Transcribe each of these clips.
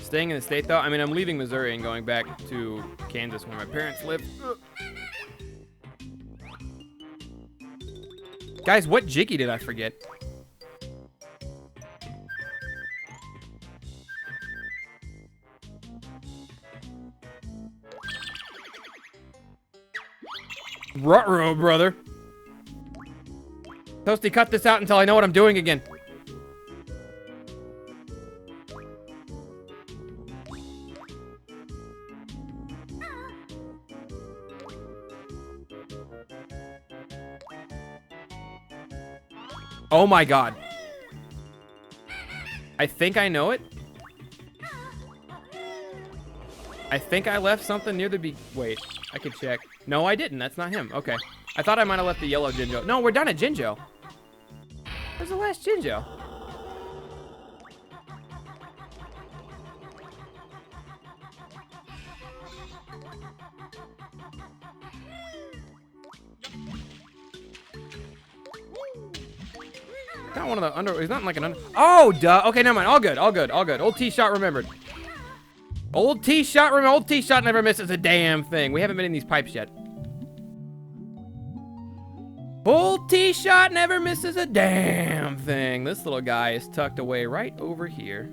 Staying in the state, though, I mean, I'm leaving Missouri and going back to Kansas where my parents live. Ugh. Guys, what Jiggy did I forget? Ruh-roh, brother. Toasty, cut this out until I know what I'm doing again. Oh my god. I think I know it. I think I left something near the wait, I could check. No, I didn't. That's not him. Okay. I thought I might have left the yellow Jinjo. No, we're done at Jinjo. Where's the last Jinjo? Not one of the under. He's not like an under. Oh, duh. Okay, never mind. All good. All good. All good. Old T-Shot remembered. Old T-Shot remembered. Old T-Shot never misses a damn thing. We haven't been in these pipes yet. Old T-Shot never misses a damn thing. This little guy is tucked away right over here.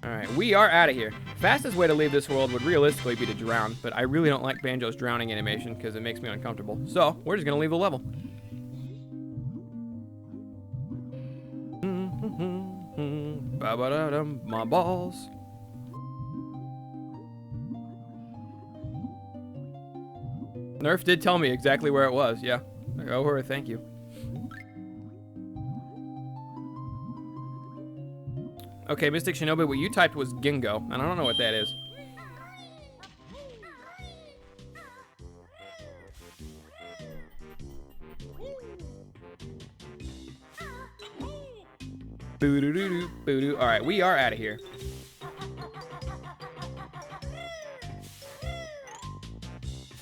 All right, we are out of here. Fastest way to leave this world would realistically be to drown, but I really don't like Banjo's drowning animation because it makes me uncomfortable. So we're just gonna leave the level. Ba-ba-da-dum, my balls. Nerf did tell me exactly where it was. Yeah. Oh, her, thank you. Okay, Mystic Shinobi, what you typed was Gingo, and I don't know what that is. Boo-doo-doo-doo, boo-doo. All right, we are out of here.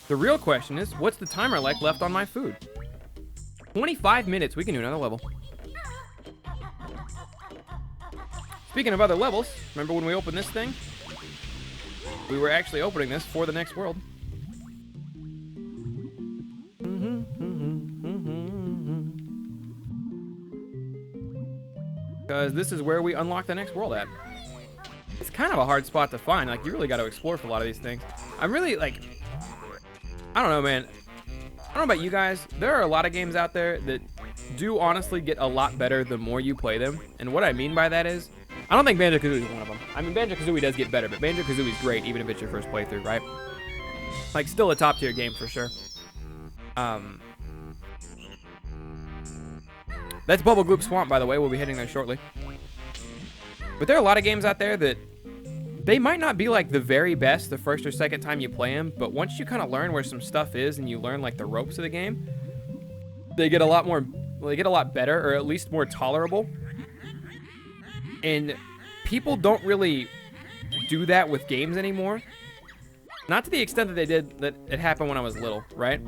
The real question is, what's the timer like left on my food? 25 minutes, we can do another level. Speaking of other levels, remember when we opened this thing? We were actually opening this for the next world. Because this is where we unlock the next world at. It's kind of a hard spot to find. Like, you really got to explore for a lot of these things. I'm really, like, I don't know, man. I don't know about you guys. There are a lot of games out there that do honestly get a lot better the more you play them. And what I mean by that is, I don't think Banjo-Kazooie is one of them. I mean, Banjo-Kazooie does get better, but Banjo-Kazooie is great even if it's your first playthrough, right? Like, still a top-tier game for sure. That's Bubble Gloop Swamp, by the way. We'll be heading there shortly. But there are a lot of games out there that they might not be like the very best the first or second time you play them, but once you kind of learn where some stuff is and you learn like the ropes of the game, they get a lot more, they get a lot better, or at least more tolerable. And people don't really do that with games anymore. Not to the extent that they did, that it happened when I was little, right?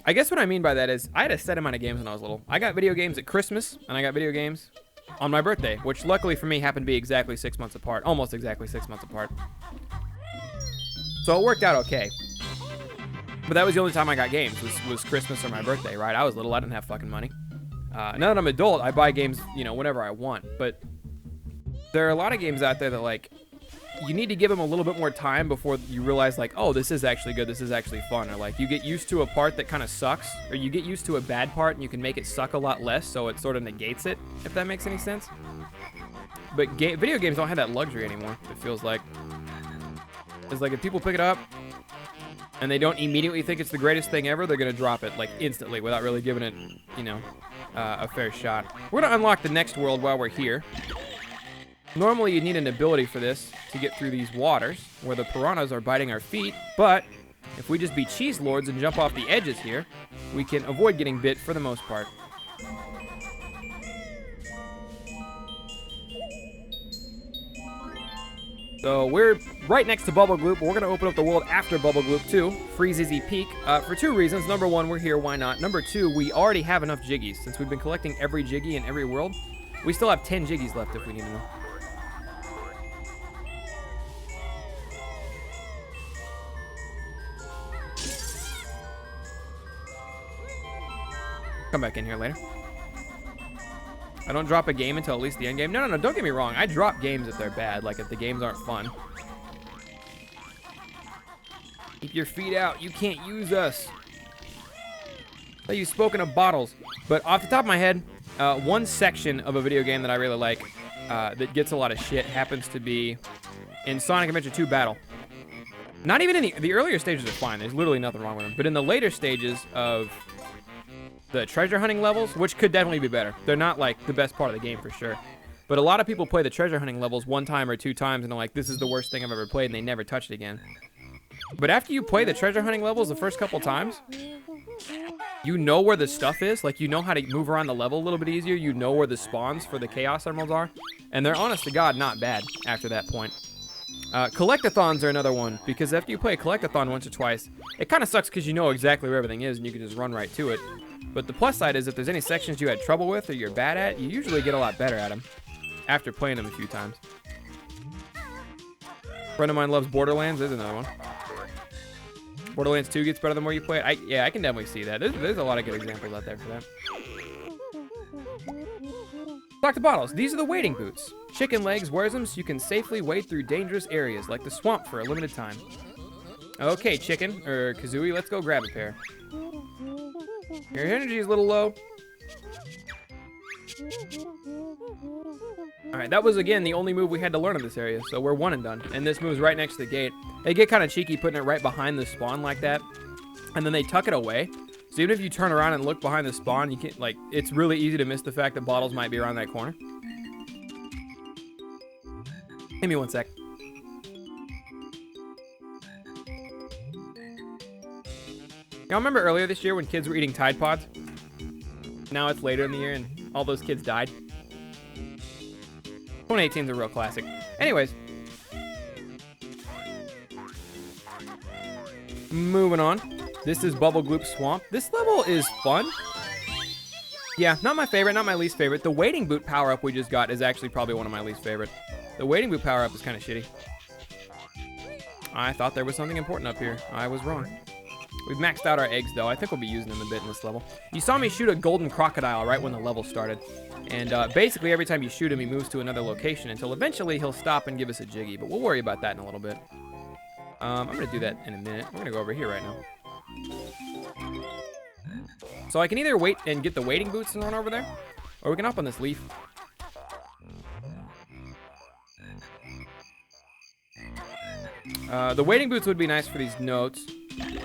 I guess what I mean by that is I had a set amount of games when I was little. I got video games at Christmas, and I got video games on my birthday, which luckily for me happened to be exactly 6 months apart. Almost exactly 6 months apart. So it worked out okay. But that was the only time I got games, was Christmas or my birthday, right? I was little, I didn't have fucking money. Now that I'm an adult, I buy games, you know, whenever I want. But there are a lot of games out there that, like, you need to give them a little bit more time before you realize, like, oh, this is actually good, this is actually fun. Or, like, you get used to a part that kind of sucks, or you get used to a bad part and you can make it suck a lot less, so it sort of negates it, if that makes any sense. But video games don't have that luxury anymore, it feels like. It's like if people pick it up and they don't immediately think it's the greatest thing ever, they're going to drop it, like, instantly without really giving it, you know, a fair shot. We're going to unlock the next world while we're here. Normally, you need an ability for this to get through these waters where the piranhas are biting our feet, but if we just be cheese lords and jump off the edges here, we can avoid getting bit for the most part. So we're right next to Bubble Gloop. We're going to open up the world after Bubble Gloop 2, Free Zizzy Peak, for 2 reasons. Number 1, we're here, why not? Number 2, we already have enough Jiggies. Since we've been collecting every Jiggy in every world, we still have 10 Jiggies left if we need them. Come back in here later. I don't drop a game until at least the end game. No, don't get me wrong. I drop games if they're bad, like if the games aren't fun. Keep your feet out. You can't use us. So you've spoken of bottles. But off the top of my head, one section of a video game that I really like that gets a lot of shit happens to be in Sonic Adventure 2 Battle. Not even in the earlier stages are fine. There's literally nothing wrong with them. But in the later stages of the treasure hunting levels, which could definitely be better. They're not like the best part of the game for sure. But a lot of people play the treasure hunting levels 1 time or 2 times and they're like, this is the worst thing I've ever played, and they never touch it again. But after you play the treasure hunting levels the first couple times, you know where the stuff is. Like, you know how to move around the level a little bit easier. You know where the spawns for the Chaos Emeralds are. And they're, honest to God, not bad after that point. Collectathons are another one, because after you play a Collectathon once or twice, it kind of sucks because you know exactly where everything is and you can just run right to it. But the plus side is if there's any sections you had trouble with or you're bad at, you usually get a lot better at them after playing them a few times. A friend of mine loves Borderlands. There's another one. Borderlands 2 gets better the more you play it. Yeah, I can definitely see that. There's a lot of good examples out there for that. Talk to bottles. These are the wading boots. Chicken Legs wears them so you can safely wade through dangerous areas like the swamp for a limited time. Okay, Chicken, or Kazooie, let's go grab a pair. Your energy is a little low. Alright, that was, again, the only move we had to learn in this area, so we're 1 and done. And this move's right next to the gate. They get kind of cheeky putting it right behind the spawn like that, and then they tuck it away. So even if you turn around and look behind the spawn, you can't, like, it's really easy to miss the fact that bottles might be around that corner. Give me 1 sec. Y'all remember earlier this year when kids were eating Tide Pods? Now it's later in the year and all those kids died. 2018 is a real classic. Anyways. Moving on. This is Bubble Gloop Swamp. This level is fun. Yeah, not my favorite, not my least favorite. The wading boot power-up we just got is actually probably one of my least favorite. The wading boot power-up is kind of shitty. I thought there was something important up here. I was wrong. We've maxed out our eggs, though. I think we'll be using them a bit in this level. You saw me shoot a golden crocodile right when the level started. And basically, every time you shoot him, he moves to another location until eventually he'll stop and give us a Jiggy. But we'll worry about that in a little bit. I'm going to do that in a minute. We're going to go over here right now. So I can either wait and get the wading boots and run over there, or we can hop on this leaf. The wading boots would be nice for these notes.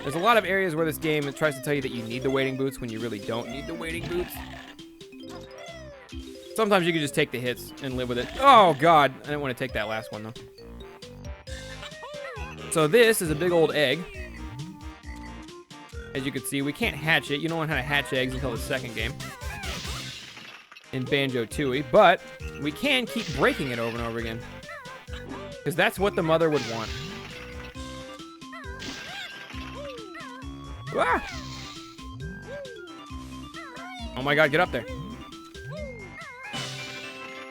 There's a lot of areas where this game tries to tell you that you need the wading boots when you really don't need the wading boots. Sometimes you can just take the hits and live with it. Oh, God. I didn't want to take that last one, though. So this is a big old egg. As you can see, we can't hatch it. You don't learn how to hatch eggs until the second game in Banjo-Tooie, but we can keep breaking it over and over again because that's what the mother would want. Ah! Oh my God, get up there.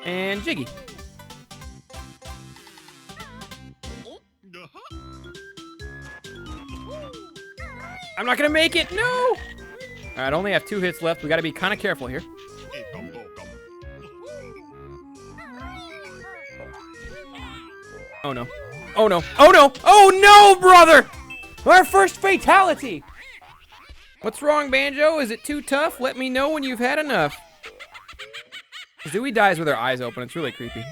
And Jiggy. I'm not gonna make it, no! All right, only have 2 hits left. We gotta be kind of careful here. Oh no. Oh no. Oh no! Oh no, brother! Our first fatality! What's wrong, Banjo? Is it too tough? Let me know when you've had enough. Kazooie dies with her eyes open. It's really creepy.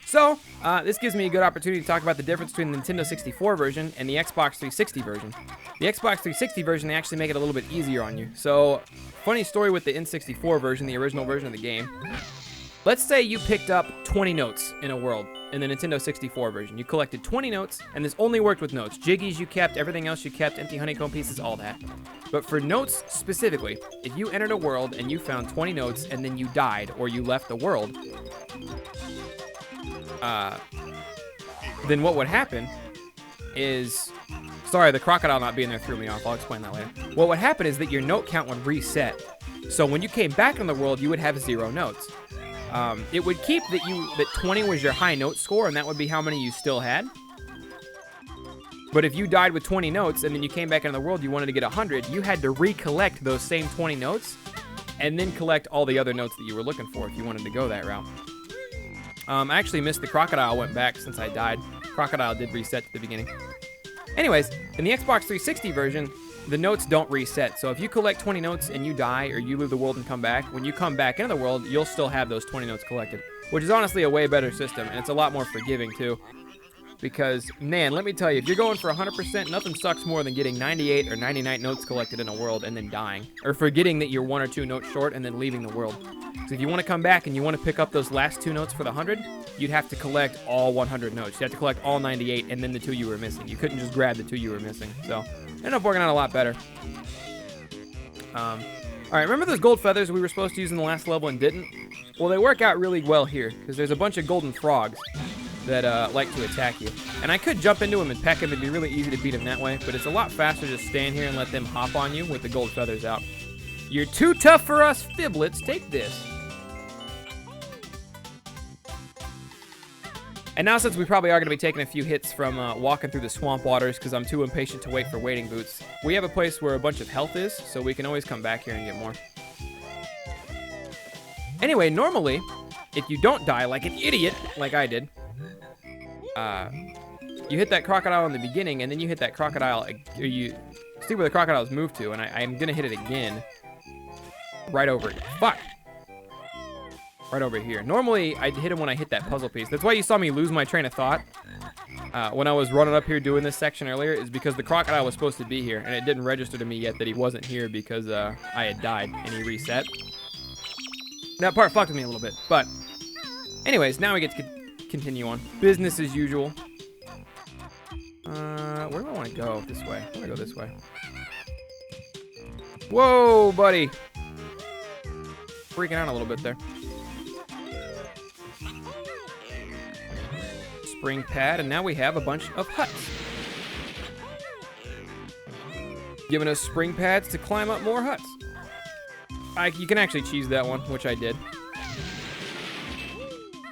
So, this gives me a good opportunity to talk about the difference between the Nintendo 64 version and the Xbox 360 version. The Xbox 360 version, they actually make it a little bit easier on you. So, funny story with the N64 version, the original version of the game. Let's say you picked up 20 notes in a world in the Nintendo 64 version. You collected 20 notes, and this only worked with notes. Jiggies you kept, everything else you kept, empty honeycomb pieces, all that. But for notes specifically, if you entered a world and you found 20 notes and then you died or you left the world, then what would happen is... Sorry, the crocodile not being there threw me off. I'll explain that later. What would happen is that your note count would reset. So when you came back in the world, you would have 0 notes. It would keep that 20 was your high note score, and that would be how many you still had. But if you died with 20 notes, and then you came back into the world, you wanted to get 100, you had to recollect those same 20 notes, and then collect all the other notes that you were looking for if you wanted to go that route. I actually missed the crocodile, went back since I died. Crocodile did reset to the beginning. Anyways, in the Xbox 360 version, the notes don't reset. So if you collect 20 notes and you die or you leave the world and come back, when you come back into the world, you'll still have those 20 notes collected, which is honestly a way better system, and it's a lot more forgiving too. Because, man, let me tell you, if you're going for 100%, nothing sucks more than getting 98 or 99 notes collected in a world and then dying. Or forgetting that you're 1 or 2 notes short and then leaving the world. So if you want to come back and you want to pick up those last 2 notes for the 100, you'd have to collect all 100 notes. You have to collect all 98 and then the 2 you were missing. You couldn't just grab the 2 you were missing. So, it ended up working out a lot better. Alright, remember those gold feathers we were supposed to use in the last level and didn't? Well, they work out really well here, because there's a bunch of golden frogs that like to attack you. And I could jump into them and peck them. It'd be really easy to beat them that way, but it's a lot faster to just stand here and let them hop on you with the gold feathers out. You're too tough for us, Fiblets. Take this. And now, since we probably are going to be taking a few hits from walking through the swamp waters because I'm too impatient to wait for wading boots, we have a place where a bunch of health is, so we can always come back here and get more. Anyway, normally, if you don't die like an idiot, like I did, you hit that crocodile in the beginning, and then you hit that crocodile, or you see where the crocodiles move to, and I'm going to hit it again right over it. Fuck! Right over here. Normally, I'd hit him when I hit that puzzle piece. That's why you saw me lose my train of thought when I was running up here doing this section earlier, is because the crocodile was supposed to be here, and it didn't register to me yet that he wasn't here because I had died, and he reset. That part fucked with me a little bit, but anyways, now we get to continue on. Business as usual. Where do I want to go? This way. I'm going to go this way. Whoa, buddy. Freaking out a little bit there. Spring pad, and now we have a bunch of huts. Giving us spring pads to climb up more huts. You can actually cheese that one, which I did.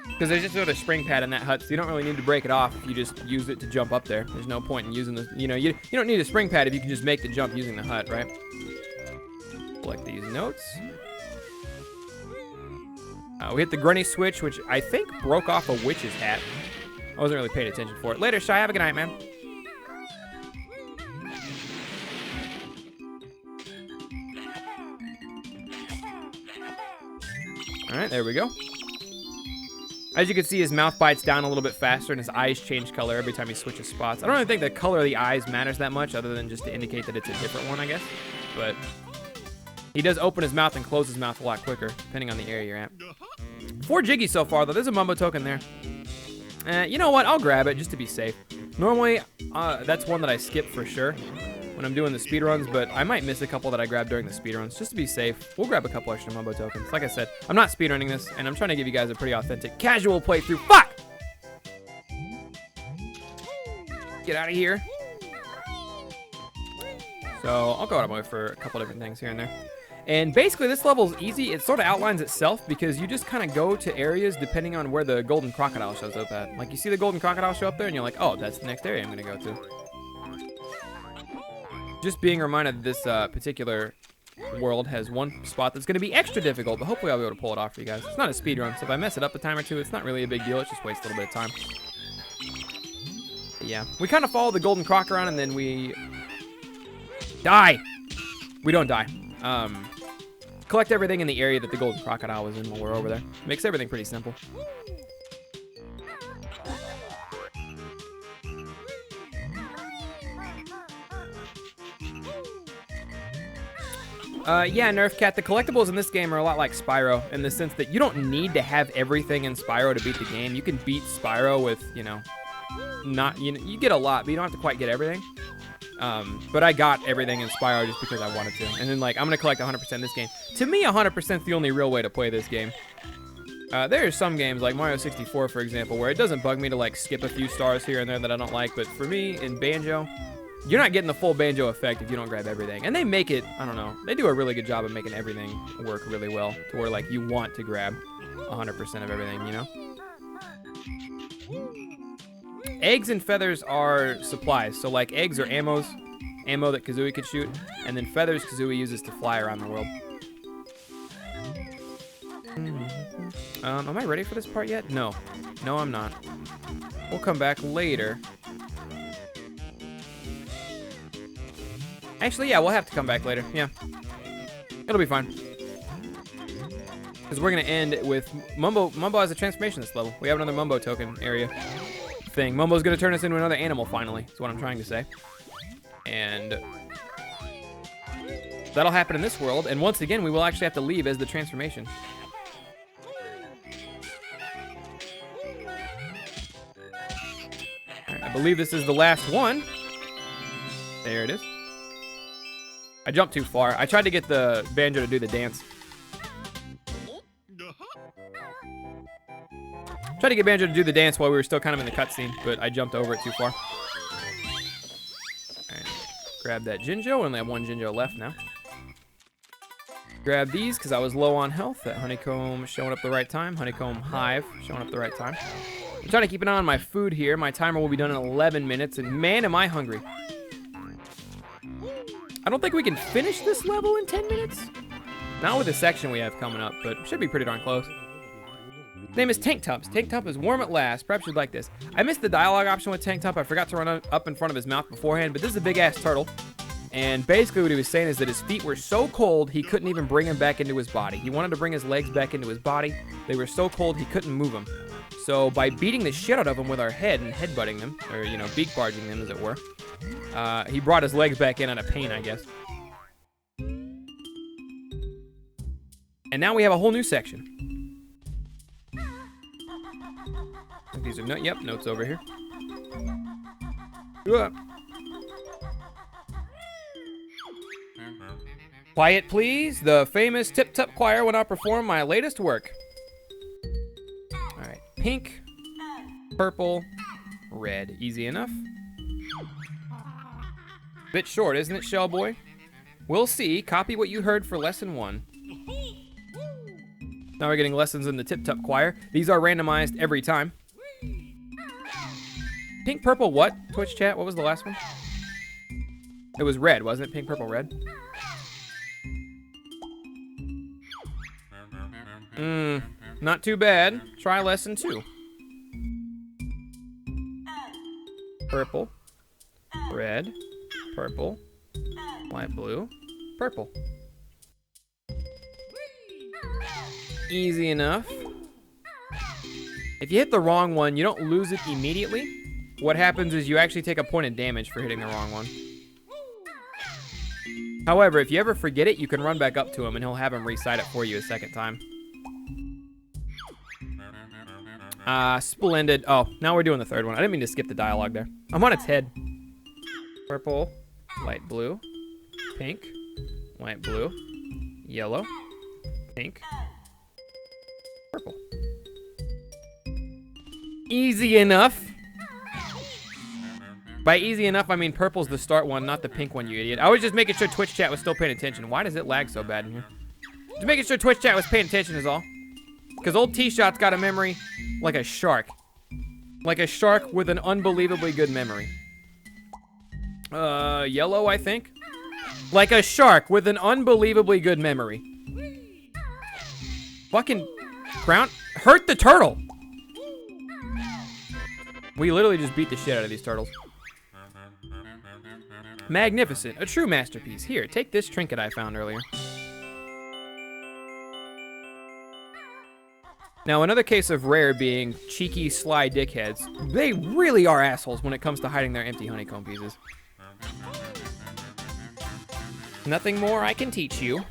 Because there's just another spring pad in that hut, so you don't really need to break it off if you just use it to jump up there. There's no point in using the, you don't need a spring pad if you can just make the jump using the hut, right? Collect these notes. We hit the Grunny switch, which I think broke off a witch's hat. I wasn't really paying attention for it. Later, Shy. Have a good night, man. All right, there we go. As you can see, his mouth bites down a little bit faster, and his eyes change color every time he switches spots. I don't really think the color of the eyes matters that much, other than just to indicate that it's a different one, I guess. But he does open his mouth and close his mouth a lot quicker, depending on the area you're at. 4 Jiggy so far, though. There's a Mumbo token there. You know what? I'll grab it just to be safe. Normally, that's one that I skip for sure when I'm doing the speedruns, but I might miss a couple that I grabbed during the speedruns. Just to be safe, we'll grab a couple extra Mumbo tokens. Like I said, I'm not speedrunning this, and I'm trying to give you guys a pretty authentic, casual playthrough. Fuck! Get out of here. So, I'll go out of my way for a couple different things here and there. And basically, this level is easy. It sort of outlines itself because you just kind of go to areas depending on where the golden crocodile shows up at. Like, you see the golden crocodile show up there, and you're like, oh, that's the next area I'm going to go to. Just being reminded that this particular world has one spot that's going to be extra difficult, but hopefully I'll be able to pull it off for you guys. It's not a speed run, so if I mess it up a time or two, it's not really a big deal. It just wastes a little bit of time. But yeah, we kind of follow the golden croc around, and then we die. We don't die. Collect everything in the area that the golden crocodile was in while we're over there. Makes everything pretty simple. Yeah, Nerf Cat, the collectibles in this game are a lot like Spyro in the sense that you don't need to have everything in Spyro to beat the game. You can beat Spyro with, you get a lot, but you don't have to quite get everything. But I got everything in Spyro just because I wanted to. And then, I'm going to collect 100% this game. To me, 100% is the only real way to play this game. There are some games, like Mario 64, for example, where it doesn't bug me to, like, skip a few stars here and there that I don't like. But for me, in Banjo, you're not getting the full Banjo effect if you don't grab everything. And they make it, I don't know, they do a really good job of making everything work really well to where, like, you want to grab 100% of everything, you know? Eggs and feathers are supplies. So, like, eggs are ammo that Kazooie could shoot. And then feathers Kazooie uses to fly around the world. Am I ready for this part yet? No. No, I'm not. We'll come back later. Actually, yeah, we'll have to come back later. Yeah. It'll be fine. Because we're going to end with Mumbo. Mumbo has a transformation this level. We have another Mumbo token area thing. Mumbo's going to turn us into another animal finally. That's what I'm trying to say. And that'll happen in this world. And once again, we will actually have to leave as the transformation. I believe this is the last one. There it is. I jumped too far. I tried to get the Banjo to do the dance. Tried to get Banjo to do the dance while we were still kind of in the cutscene, but I jumped over it too far. Alright. Grab that Jinjo. We only have one Jinjo left now. Grab these because I was low on health. That honeycomb showing up the right time. Honeycomb hive showing up the right time. I'm trying to keep an eye on my food here. My timer will be done in 11 minutes, and man, am I hungry. I don't think we can finish this level in 10 minutes. Not with the section we have coming up, but should be pretty darn close. His name is Tank Tubs. Tank Top is warm at last. Perhaps you'd like this. I missed the dialogue option with Tank Top. I forgot to run up in front of his mouth beforehand, but this is a big-ass turtle. And basically what he was saying is that his feet were so cold, he couldn't even bring them back into his body. He wanted to bring his legs back into his body. They were so cold, he couldn't move them. So by beating the shit out of them with our head and headbutting them, or, you know, beak barging them, as it were, he brought his legs back in out of pain, I guess. And now we have a whole new section. These are yep, notes over here. Quiet, please. The famous Tip Top Choir will now perform my latest work. All right, pink, purple, red. Easy enough. Bit short, isn't it, Shellboy? We'll see. Copy what you heard for lesson 1. Now we're getting lessons in the Tip Top Choir. These are randomized every time. Pink, purple, what? Twitch chat, what was the last one? It was red, wasn't it? Pink, purple, red. Not too bad. Try lesson 2. Purple, red, purple, white, blue, purple. Easy enough. If you hit the wrong one, you don't lose it immediately. What happens is you actually take a point of damage for hitting the wrong one. However, if you ever forget it, you can run back up to him and he'll have him recite it for you a second time. Splendid. Oh, now we're doing the third one. I didn't mean to skip the dialogue there. I'm on its head. Purple, light blue, pink, white, blue, yellow, pink, purple. Easy enough. By easy enough, I mean purple's the start one, not the pink one, you idiot. I was just making sure Twitch chat was still paying attention. Why does it lag so bad in here? Just making sure Twitch chat was paying attention is all. Because old T-Shot's got a memory like a shark. Like a shark with an unbelievably good memory. Yellow, I think. Like a shark with an unbelievably good memory. Fucking ground. Hurt the turtle. We literally just beat the shit out of these turtles. Magnificent. A true masterpiece. Here, take this trinket I found earlier. Now, another case of Rare being cheeky, sly dickheads. They really are assholes when it comes to hiding their empty honeycomb pieces. Nothing more I can teach you.